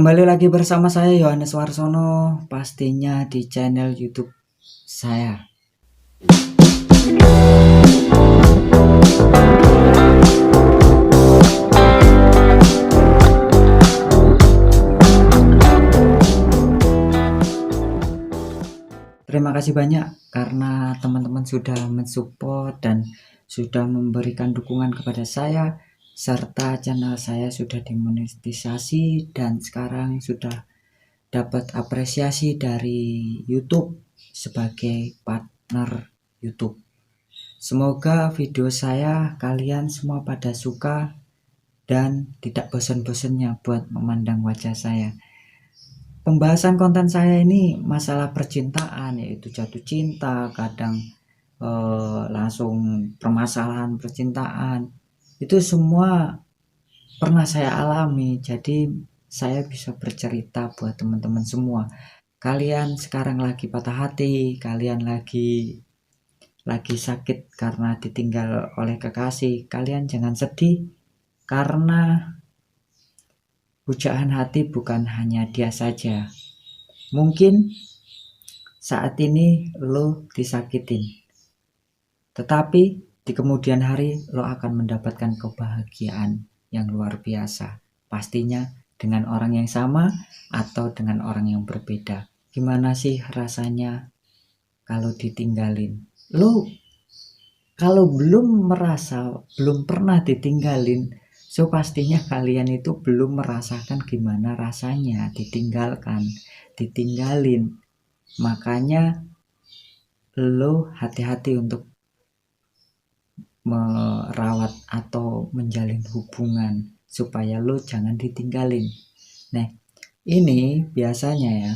Kembali lagi bersama saya Yohanes Warsono, pastinya di channel YouTube saya. Terima kasih banyak karena teman-teman sudah mensupport dan sudah memberikan dukungan kepada saya, serta channel saya sudah dimonetisasi dan sekarang sudah dapat apresiasi dari YouTube sebagai partner YouTube. Semoga video saya kalian semua pada suka dan tidak bosan-bosannya buat memandang wajah saya. Pembahasan konten saya ini masalah percintaan, yaitu jatuh cinta, kadang langsung permasalahan percintaan. Itu semua pernah saya alami, jadi saya bisa bercerita buat teman-teman semua. Kalian sekarang lagi patah hati, kalian lagi sakit karena ditinggal oleh kekasih, kalian jangan sedih karena pujaan hati bukan hanya dia saja. Mungkin saat ini lo disakitin, tetapi di kemudian hari lo akan mendapatkan kebahagiaan yang luar biasa. Pastinya dengan orang yang sama atau dengan orang yang berbeda. Gimana sih rasanya kalau ditinggalin? Lo kalau belum pernah ditinggalin, so pastinya kalian itu belum merasakan gimana rasanya ditinggalin. Makanya lo hati-hati untuk merawat atau menjalin hubungan supaya lo jangan ditinggalin. Nah, ini biasanya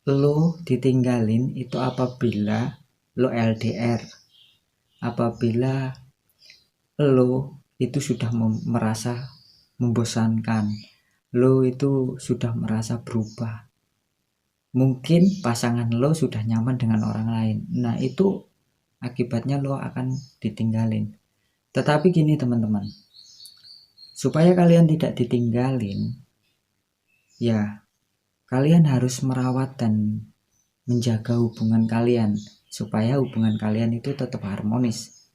lo ditinggalin itu apabila lo LDR, apabila lo itu sudah merasa membosankan, lo itu sudah merasa berubah. Mungkin pasangan lo sudah nyaman dengan orang lain. Nah, itu akibatnya lo akan ditinggalin. Tetapi gini teman-teman, supaya kalian tidak ditinggalin, ya kalian harus merawat dan menjaga hubungan kalian supaya hubungan kalian itu tetap harmonis.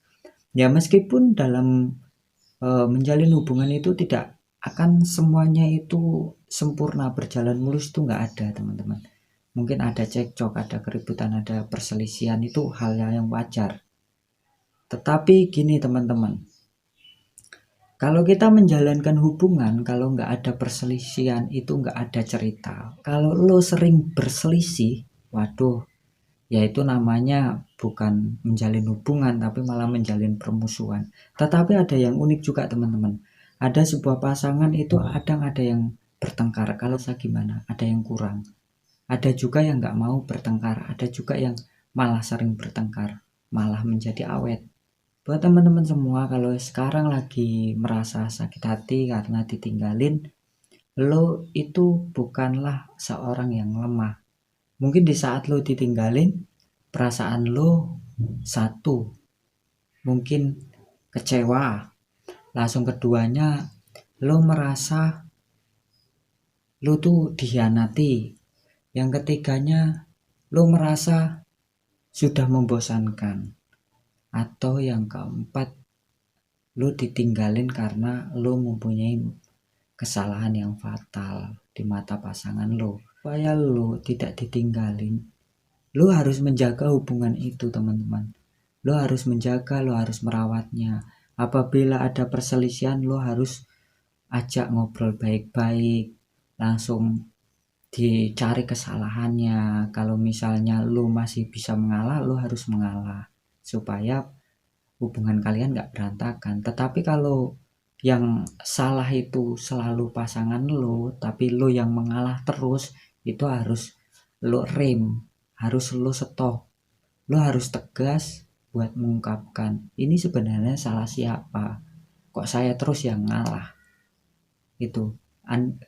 Ya meskipun dalam menjalin hubungan itu tidak akan semuanya itu sempurna, berjalan mulus, itu nggak ada teman-teman. Mungkin ada cekcok, ada keributan, ada perselisihan, itu hal yang wajar. Tetapi gini teman-teman, kalau kita menjalankan hubungan, kalau nggak ada perselisihan, itu nggak ada cerita. Kalau lo sering berselisih, waduh, ya itu namanya bukan menjalin hubungan, tapi malah menjalin permusuhan. Tetapi ada yang unik juga teman-teman. Ada sebuah pasangan itu kadang ada yang bertengkar. Kalau saya gimana? Ada yang kurang. Ada juga yang nggak mau bertengkar. Ada juga yang malah sering bertengkar, malah menjadi awet. Buat teman-teman semua, kalau sekarang lagi merasa sakit hati karena ditinggalin, lo itu bukanlah seorang yang lemah. Mungkin di saat lo ditinggalin, perasaan lo satu, mungkin kecewa. Langsung keduanya, lo merasa lo tuh dikhianati. Yang ketiganya, lo merasa sudah membosankan. Atau yang keempat, lo ditinggalin karena lo mempunyai kesalahan yang fatal di mata pasangan lo. Supaya lo tidak ditinggalin, lo harus menjaga hubungan itu teman-teman. Lo harus menjaga, lo harus merawatnya. Apabila ada perselisihan, lo harus ajak ngobrol baik-baik, langsung dicari kesalahannya. Kalau misalnya lo masih bisa mengalah, lo harus mengalah supaya hubungan kalian gak berantakan. Tetapi kalau yang salah itu selalu pasangan lo, tapi lo yang mengalah terus, itu harus lo rem, harus lo stop. Lo harus tegas buat mengungkapkan, ini sebenarnya salah siapa, kok saya terus yang ngalah. Itu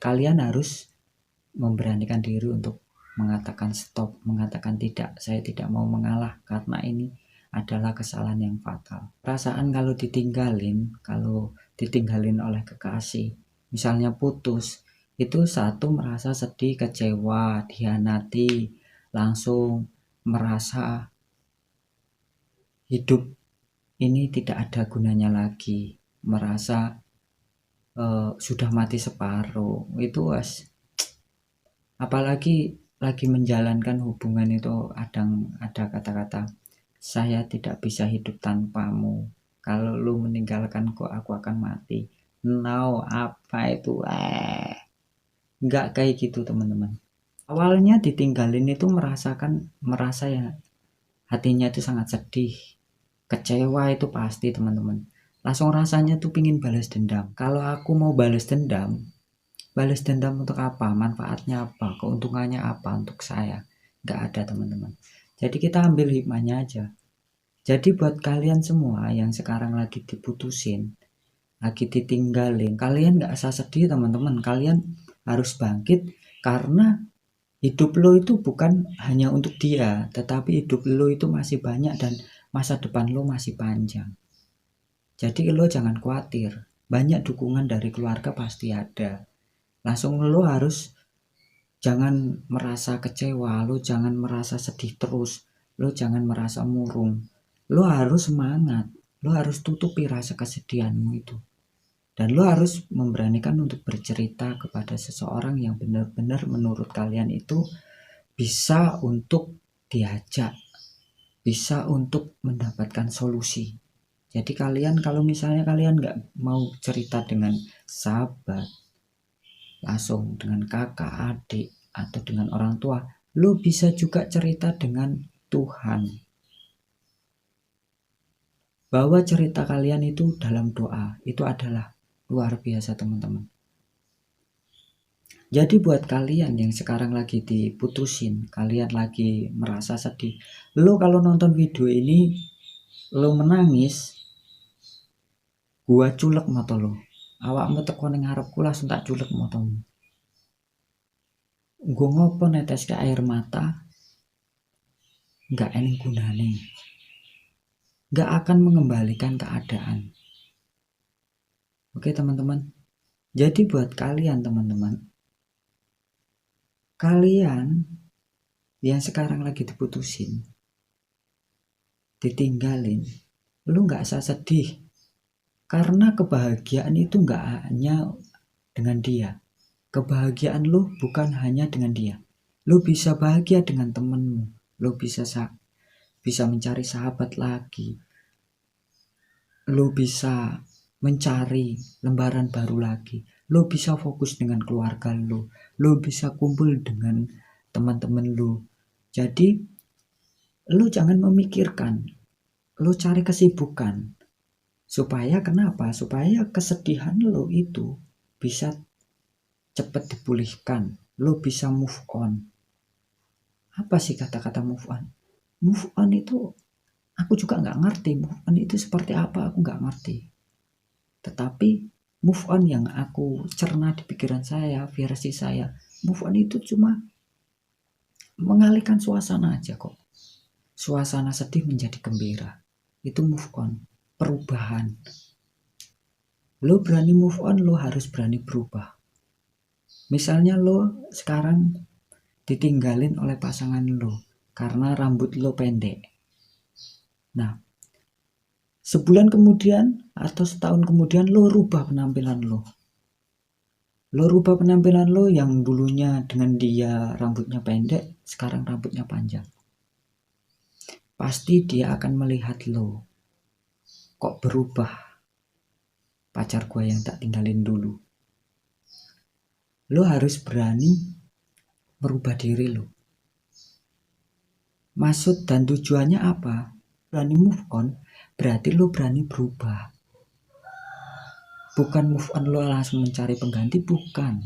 kalian harus memberanikan diri untuk mengatakan stop, mengatakan tidak, saya tidak mau mengalah karena ini adalah kesalahan yang fatal. Perasaan kalau ditinggalin oleh kekasih, misalnya putus, itu satu merasa sedih, kecewa, dikhianati, langsung merasa hidup ini tidak ada gunanya lagi, merasa sudah mati separuh. Itu apalagi lagi menjalankan hubungan itu ada kata-kata, saya tidak bisa hidup tanpamu, kalau lu meninggalkanku aku akan mati. No, apa itu? Nggak kayak gitu teman-teman. Awalnya ditinggalin itu merasa ya hatinya itu sangat sedih, kecewa, itu pasti teman-teman. Langsung rasanya tuh pingin balas dendam. Kalau aku mau balas dendam untuk apa? Manfaatnya apa? Keuntungannya apa untuk saya? Nggak ada teman-teman. Jadi kita ambil hikmahnya aja. Jadi buat kalian semua yang sekarang lagi diputusin, lagi ditinggalin, kalian nggak usah sedih teman-teman. Kalian harus bangkit, karena hidup lo itu bukan hanya untuk dia, tetapi hidup lo itu masih banyak dan masa depan lo masih panjang. Jadi lo jangan khawatir, banyak dukungan dari keluarga pasti ada. Langsung lo harus jangan merasa kecewa, lo jangan merasa sedih terus, lo jangan merasa murung. Lo harus semangat, lo harus tutupi rasa kesedihanmu itu. Dan lo harus memberanikan untuk bercerita kepada seseorang yang benar-benar menurut kalian itu bisa untuk diajak, bisa untuk mendapatkan solusi. Jadi kalian kalau misalnya kalian nggak mau cerita dengan sahabat, langsung dengan kakak, adik, atau dengan orang tua, lo bisa juga cerita dengan Tuhan. Bahwa cerita kalian itu dalam doa, itu adalah luar biasa teman-teman. Jadi buat kalian yang sekarang lagi diputusin, kalian lagi merasa sedih, lo kalau nonton video ini, lo menangis, gua culek mata lo. Awakmu teko ning ngarepku langsung tak culek matamu. Gue ngopo netes ke air mata, nggak ening gunane, nggak akan mengembalikan keadaan. Oke teman-teman, jadi buat kalian teman-teman, kalian yang sekarang lagi diputusin, ditinggalin, lu nggak usah sedih, karena kebahagiaan itu nggak hanya dengan dia. Kebahagiaan lu bukan hanya dengan dia. Lu bisa bahagia dengan temenmu, lu bisa mencari sahabat lagi, lu bisa mencari lembaran baru lagi, lu bisa fokus dengan keluarga lu bisa kumpul dengan teman-teman lu. Jadi lu jangan memikirkan, lu cari kesibukan. Supaya kenapa? Supaya kesedihan lu itu bisa cepat dipulihkan, lu bisa move on. Apa sih kata-kata move on? Move on itu aku juga nggak ngerti, move on itu seperti apa, aku nggak ngerti. Tetapi move on yang aku cerna di pikiran saya, versi saya, move on itu cuma mengalihkan suasana aja kok. Suasana sedih menjadi gembira, itu move on, perubahan. Lo berani move on, lo harus berani berubah. Misalnya lo sekarang ditinggalin oleh pasangan lo karena rambut lo pendek. Nah, sebulan kemudian atau setahun kemudian lo rubah penampilan lo. Lo rubah penampilan lo yang dulunya dengan dia rambutnya pendek, sekarang rambutnya panjang. Pasti dia akan melihat lo, kok berubah pacar gue yang tak tinggalin dulu. Lo harus berani merubah diri lo. Maksud dan tujuannya apa? Berani move on, berarti lo berani berubah. Bukan move on lo langsung mencari pengganti, bukan.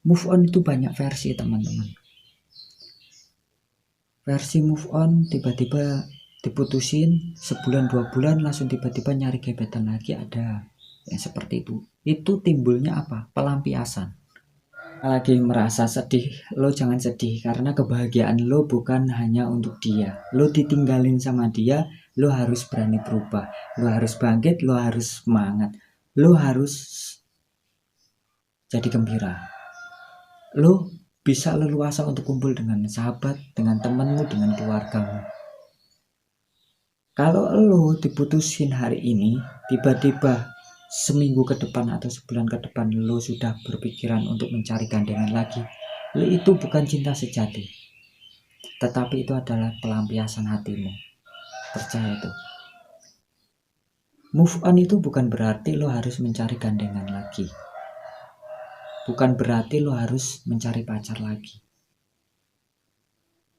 Move on itu banyak versi teman-teman. Versi move on tiba-tiba diputusin, sebulan 2 bulan langsung tiba-tiba nyari gebetan lagi, ada yang seperti itu. Itu timbulnya apa? Pelampiasan. Lagi merasa sedih, lo jangan sedih, karena kebahagiaan lo bukan hanya untuk dia. Lo ditinggalin sama dia, lo harus berani berubah, lo harus bangkit, lo harus semangat, lo harus jadi gembira. Lo bisa leluasa untuk kumpul dengan sahabat, dengan temanmu, dengan keluargamu. Kalau lo diputusin hari ini, tiba-tiba seminggu ke depan atau sebulan ke depan lo sudah berpikiran untuk mencari gandengan lagi, lo itu bukan cinta sejati, tetapi itu adalah pelampiasan hatimu. Percaya itu. Move on itu bukan berarti lo harus mencari gandengan lagi. Bukan berarti lo harus mencari pacar lagi.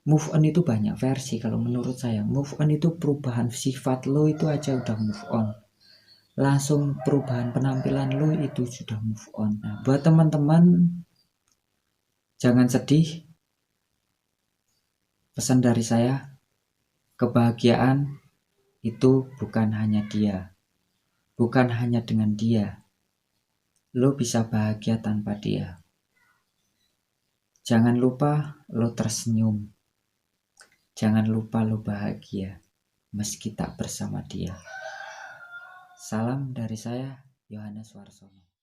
Move on itu banyak versi. Kalau menurut saya, move on itu perubahan sifat lo itu aja udah move on. Langsung perubahan penampilan lo itu sudah move on. Nah, buat teman-teman, jangan sedih. Pesan dari saya, kebahagiaan itu bukan hanya dia. Bukan hanya dengan dia. Lo bisa bahagia tanpa dia. Jangan lupa lo tersenyum. Jangan lupa lo bahagia meski tak bersama dia. Salam dari saya, Yohanes Warsono.